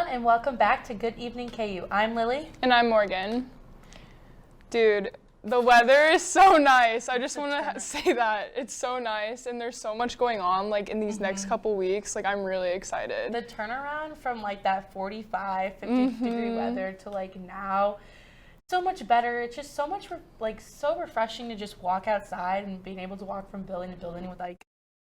and welcome back to Good Evening KU. I'm Lily. And I'm Morgan. Dude, the weather is so nice. I just want to say that. It's so nice, and there's so much going on, like, in these next couple weeks. Like, I'm really excited. The turnaround from, like, that 45, 50-degree weather to, like, now, so much better. It's just so much, so refreshing to just walk outside and being able to walk from building to building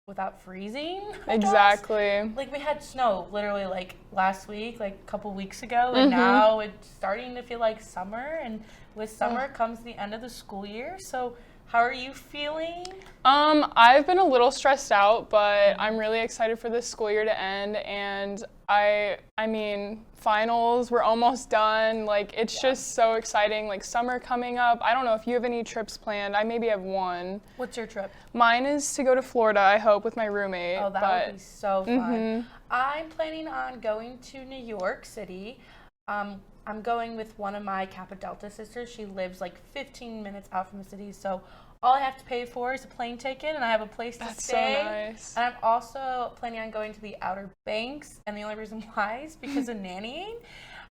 without freezing. Exactly. Like, we had snow literally, like, last week, like, a couple weeks ago, and now it's starting to feel like summer, and with summer comes the end of the school year. So how are you feeling? I've been a little stressed out, but I'm really excited for this school year to end, and I mean, finals, we're almost done. Like, it's just so exciting. Like, summer coming up. I don't know if you have any trips planned. I maybe have one. What's your trip? Mine is to go to Florida, I hope, with my roommate. Oh, that would be so fun. I'm planning on going to New York City. I'm going with one of my Kappa Delta sisters. She lives like 15 minutes out from the city, so all I have to pay for is a plane ticket, and I have a place to stay. That's so nice. And I'm also planning on going to the Outer Banks, and the only reason why is because of nannying.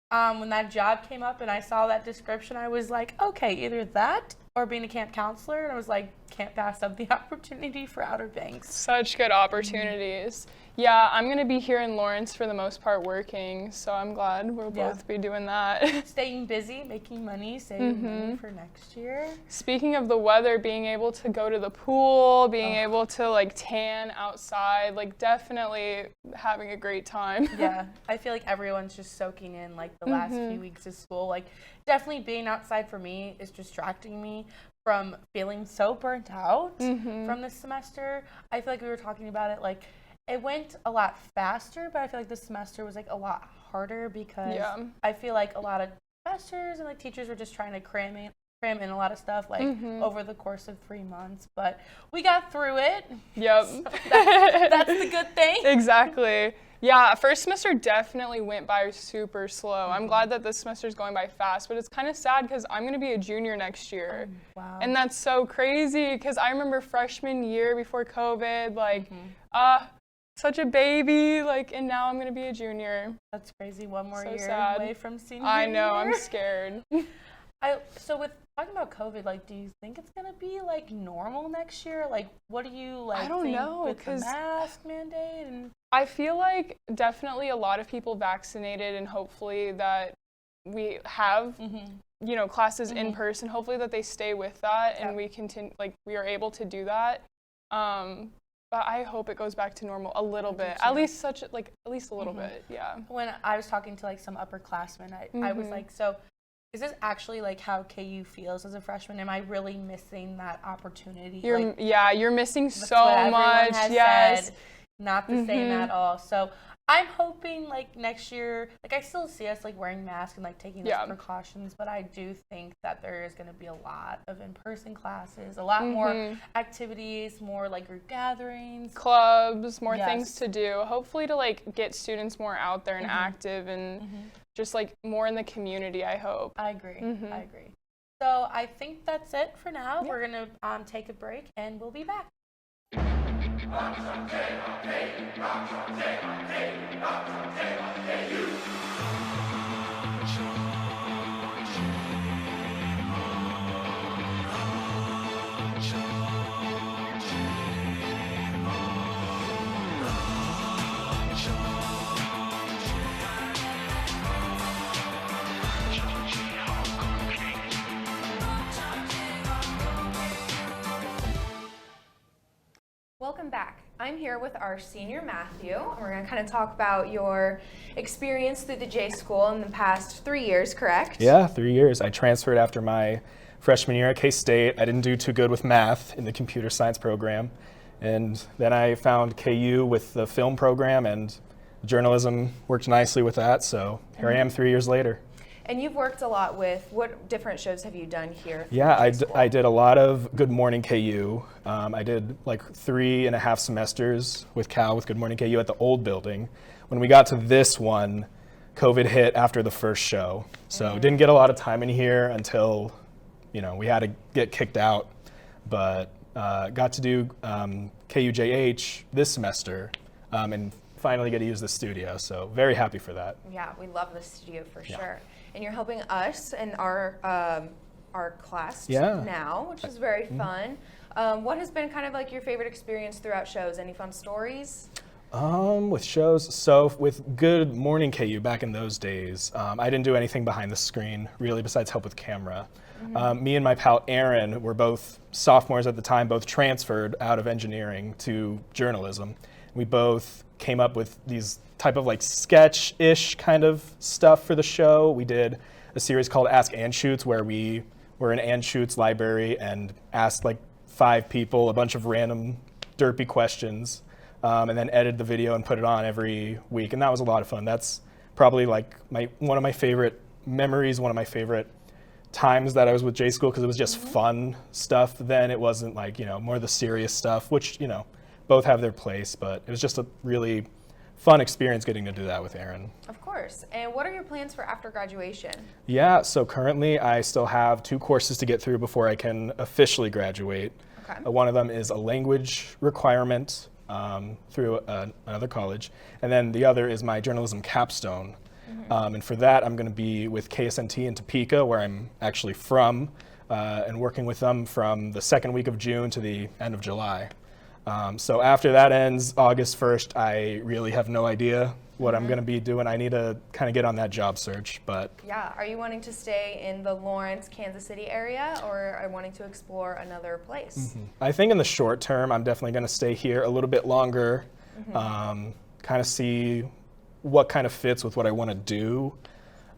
When that job came up and I saw that description, I was like, okay, either that or being a camp counselor, and I was like, can't pass up the opportunity for Outer Banks. Such good opportunities. Yeah, I'm going to be here in Lawrence for the most part working, so I'm glad we'll both be doing that. Staying busy, making money, saving money for next year. Speaking of the weather, being able to go to the pool, being able to like tan outside, like definitely having a great time. Yeah, I feel like everyone's just soaking in like the last few weeks of school. Like definitely being outside for me is distracting me from feeling so burnt out from this semester. I feel like we were talking about it, like it went a lot faster, but I feel like this semester was like a lot harder because I feel like a lot of professors and like teachers were just trying to cram in a lot of stuff like over the course of 3 months, but we got through it. Yep. So that's the good thing. Exactly. Yeah, first semester definitely went by super slow. I'm glad that this semester is going by fast, but it's kind of sad because I'm going to be a junior next year. Wow. And that's so crazy because I remember freshman year before COVID, like, such a baby, like, and now I'm going to be a junior. That's crazy. One more So year sad. away from senior I know, year. I'm scared. So with talking about COVID, like, do you think it's gonna be like normal next year? Like, what do you like? I don't think know, with the 'cause mask mandate and I feel like definitely a lot of people vaccinated, and hopefully that we have, you know, classes in person. Hopefully that they stay with that and we continue, like, we are able to do that. But I hope it goes back to normal a little bit, at least a little bit, yeah. When I was talking to like some upperclassmen, I was like, so is this actually like how KU feels as a freshman? Am I really missing that opportunity? You're missing so what much. Has Yes. said, not the same at all. So I'm hoping like next year, like I still see us like wearing masks and like taking those precautions, but I do think that there is going to be a lot of in-person classes, a lot more activities, more like group gatherings, clubs, more things to do. Hopefully to like get students more out there and active and just like more in the community, I hope. I agree. I agree. So I think that's it for now. We're going to take a break and we'll be back. Welcome back. I'm here with our senior Matthew. We're going to kind of talk about your experience through the J School in the past 3 years, correct? Yeah, 3 years. I transferred after my freshman year at K-State. I didn't do too good with math in the computer science program. And then I found KU with the film program, and journalism worked nicely with that. So here I am 3 years later. And you've worked a lot with, what different shows have you done here? Yeah, I did a lot of Good Morning KU. I did like 3.5 semesters with Cal with Good Morning KU at the old building. When we got to this one, COVID hit after the first show. So didn't get a lot of time in here until, you know, we had to get kicked out. But got to do KUJH this semester and finally get to use the studio. So very happy for that. Yeah, we love the studio for sure. And you're helping us in our class now, which is very fun. What has been kind of like your favorite experience throughout shows? Any fun stories? With shows, so with Good Morning KU back in those days, I didn't do anything behind the screen really besides help with camera. Me and my pal Aaron were both sophomores at the time, both transferred out of engineering to journalism. We both came up with these type of like sketch-ish kind of stuff for the show. We did a series called Ask Anschutz where we were in Anschutz library and asked like 5 people a bunch of random derpy questions, and then edited the video and put it on every week. And that was a lot of fun. That's probably like one of my favorite memories, one of my favorite times that I was with J School, because it was just fun stuff. Then it wasn't like, more the serious stuff, which, both have their place, but it was just a really fun experience getting to do that with Aaron. Of course. And what are your plans for after graduation? Yeah, so currently I still have 2 courses to get through before I can officially graduate. Okay. One of them is a language requirement through another college, and then the other is my journalism capstone. And for that, I'm going to be with KSNT in Topeka, where I'm actually from, and working with them from the second week of June to the end of July. So after that ends, August 1st, I really have no idea what I'm going to be doing. I need to kind of get on that job search, but... Yeah, are you wanting to stay in the Lawrence, Kansas City area, or are you wanting to explore another place? I think in the short term, I'm definitely going to stay here a little bit longer, kind of see what kind of fits with what I want to do,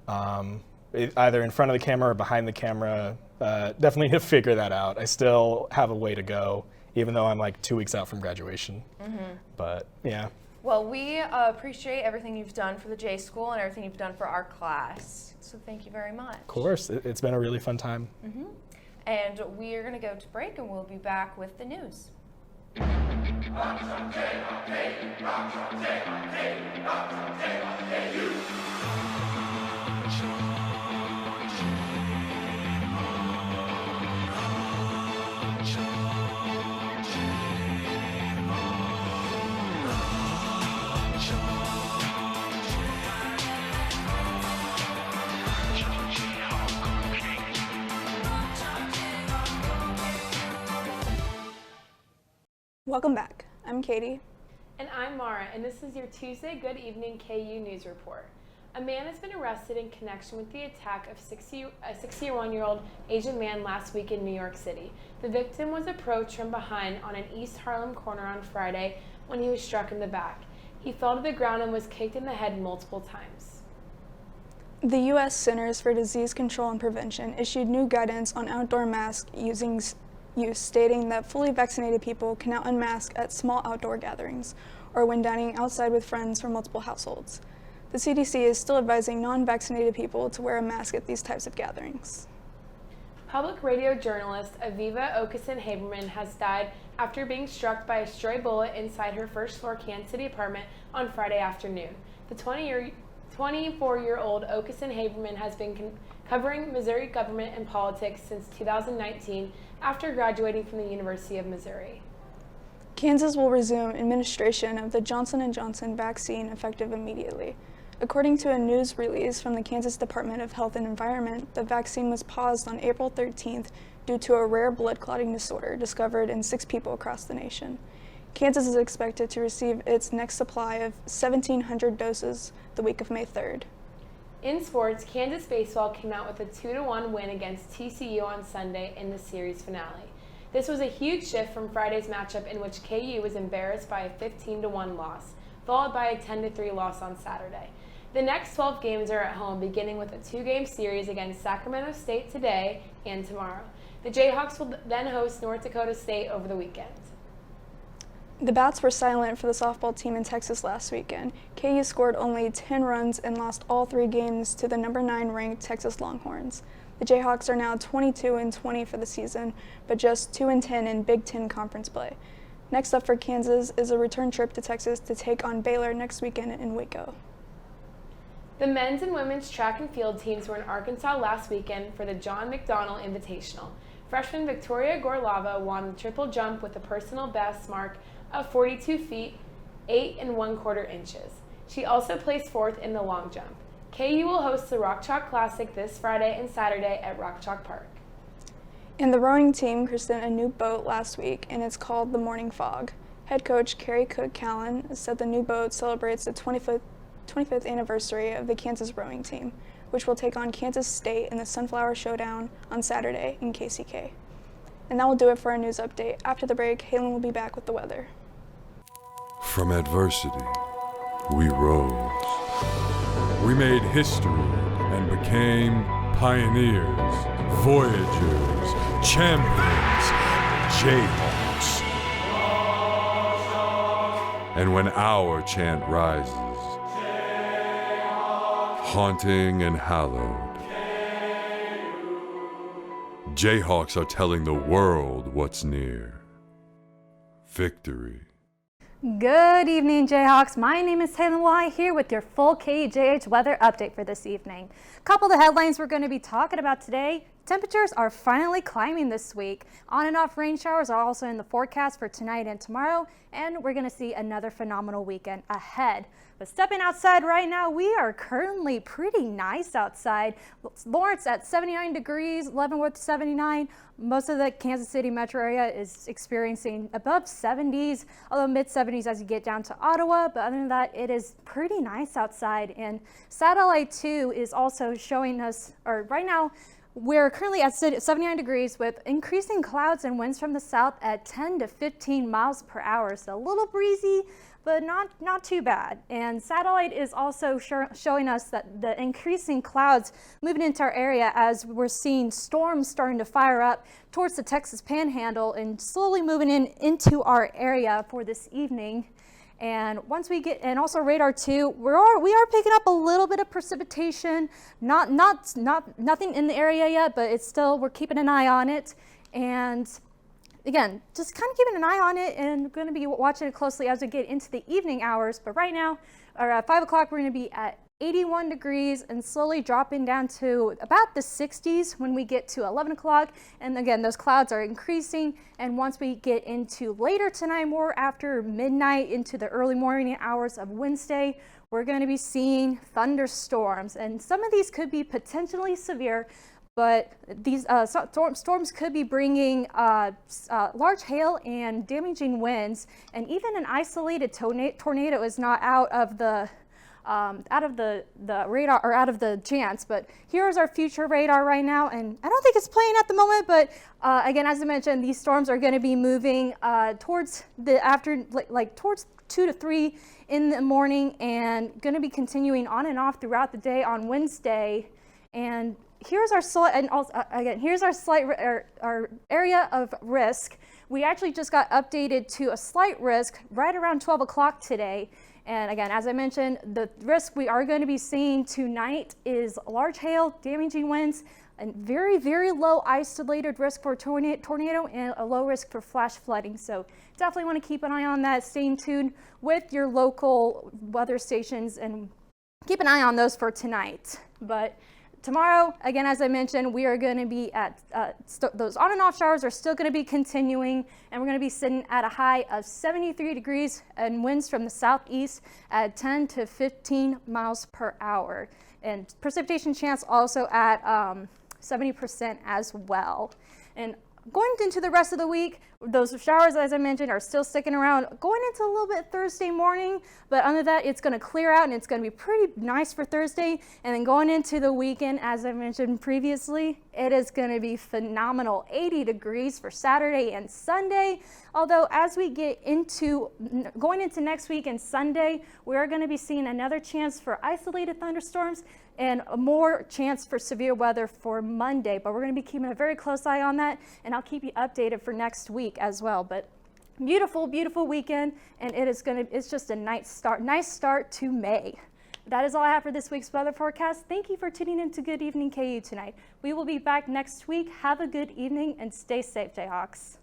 either in front of the camera or behind the camera. Definitely need to figure that out. I still have a way to go, even though I'm like 2 weeks out from graduation. But yeah. Well, we appreciate everything you've done for the J School and everything you've done for our class. So thank you very much. Of course, it's been a really fun time. And we are going to go to break, and we'll be back with the news. Welcome back. I'm Katie. And I'm Mara, and this is your Tuesday Good Evening KU News Report. A man has been arrested in connection with the attack of a 61-year-old Asian man last week in New York City. The victim was approached from behind on an East Harlem corner on Friday when he was struck in the back. He fell to the ground and was kicked in the head multiple times. The U.S. Centers for Disease Control and Prevention issued new guidance on outdoor mask use, stating that fully vaccinated people can now unmask at small outdoor gatherings or when dining outside with friends from multiple households. The CDC is still advising non-vaccinated people to wear a mask at these types of gatherings. Public radio journalist Aviva Okeson-Haberman has died after being struck by a stray bullet inside her first-floor Kansas City apartment on Friday afternoon. The 24-year-old Okeson-Haberman has been covering Missouri government and politics since 2019 after graduating from the University of Missouri. Kansas will resume administration of the Johnson & Johnson vaccine effective immediately. According to a news release from the Kansas Department of Health and Environment, the vaccine was paused on April 13th due to a rare blood clotting disorder discovered in 6 people across the nation. Kansas is expected to receive its next supply of 1,700 doses the week of May 3rd. In sports, Kansas baseball came out with a 2-1 win against TCU on Sunday in the series finale. This was a huge shift from Friday's matchup in which KU was embarrassed by a 15-1 loss, followed by a 10-3 loss on Saturday. The next 12 games are at home, beginning with a 2-game series against Sacramento State today and tomorrow. The Jayhawks will then host North Dakota State over the weekend. The bats were silent for the softball team in Texas last weekend. KU scored only 10 runs and lost all 3 games to the number 9 ranked Texas Longhorns. The Jayhawks are now 22-20 for the season, but just 2-10 in Big Ten conference play. Next up for Kansas is a return trip to Texas to take on Baylor next weekend in Waco. The men's and women's track and field teams were in Arkansas last weekend for the John McDonnell Invitational. Freshman Victoria Gorlava won the triple jump with a personal best mark of 42 feet 8 1/4 inches. She also placed 4th in the long jump. KU will host the Rock Chalk Classic this Friday and Saturday at Rock Chalk Park. And the rowing team christened a new boat last week, and it's called the Morning Fog. Head coach Carrie Cook Callan said the new boat celebrates the 25th anniversary of the Kansas rowing team, which will take on Kansas State in the Sunflower Showdown on Saturday in KCK. And that will do it for our news update. After the break, Halen will be back with the weather. From adversity, we rose. We made history and became pioneers, voyagers, champions, Jayhawks. And when our chant rises, haunting and hallowed, Jayhawks are telling the world what's near. Victory. Good evening, Jayhawks. My name is Taylor White here with your full KUJH weather update for this evening. A couple of the headlines we're going to be talking about today. Temperatures are finally climbing this week. On and off rain showers are also in the forecast for tonight and tomorrow, and we're going to see another phenomenal weekend ahead. But stepping outside right now, we are currently pretty nice outside. Lawrence at 79 degrees, Leavenworth 79. Most of the Kansas City metro area is experiencing above 70s, although mid 70s as you get down to Ottawa. But other than that, it is pretty nice outside. And Satellite 2 is also showing us, or right now, we're currently at 79 degrees with increasing clouds and winds from the south at 10 to 15 miles per hour. So a little breezy, but not too bad. And Satellite is also showing us that the increasing clouds moving into our area as we're seeing storms starting to fire up towards the Texas Panhandle and slowly moving into our area for this evening. And once we get, and also radar 2, we are picking up a little bit of precipitation, nothing in the area yet, but it's still, we're keeping an eye on it. And again, just kind of keeping an eye on it, and going to be watching it closely as we get into the evening hours. But right now, or at 5 o'clock, we're going to be at 81 degrees and slowly dropping down to about the 60s when we get to 11 o'clock. And again, those clouds are increasing. And once we get into later tonight, more after midnight into the early morning hours of Wednesday, we're going to be seeing thunderstorms. And some of these could be potentially severe, but these storms could be bringing large hail and damaging winds. And even an isolated tornado is not out of the radar or out of the chance. But here's our future radar right now, and I don't think it's playing at the moment, but again, as I mentioned, these storms are going to be moving towards towards 2 to 3 in the morning and going to be continuing on and off throughout the day on Wednesday. And here's our our area of risk. We actually just got updated to a slight risk right around 12 o'clock today. And again, as I mentioned, the risk we are going to be seeing tonight is large hail, damaging winds, and very, very low isolated risk for tornado and a low risk for flash flooding. So definitely want to keep an eye on that. Staying tuned with your local weather stations and keep an eye on those for tonight. But tomorrow, again, as I mentioned, we are going to be at, those on and off showers are still going to be continuing, and we're going to be sitting at a high of 73 degrees and winds from the southeast at 10 to 15 miles per hour. And precipitation chance also at 70% as well. And going into the rest of the week, those showers, as I mentioned, are still sticking around going into a little bit Thursday morning, but under that, it's going to clear out and it's going to be pretty nice for Thursday. And then going into the weekend, as I mentioned previously, it is going to be phenomenal. 80 degrees for Saturday and Sunday. Although as we get into going into next week and Sunday, we're going to be seeing another chance for isolated thunderstorms and a more chance for severe weather for Monday. But we're going to be keeping a very close eye on that, and I'll keep you updated for next week as well. But beautiful, beautiful weekend, and it's just a nice start to May. That is all I have for this week's weather forecast. Thank you for tuning in to Good Evening KU tonight. We will be back next week. Have a good evening and stay safe, Jayhawks.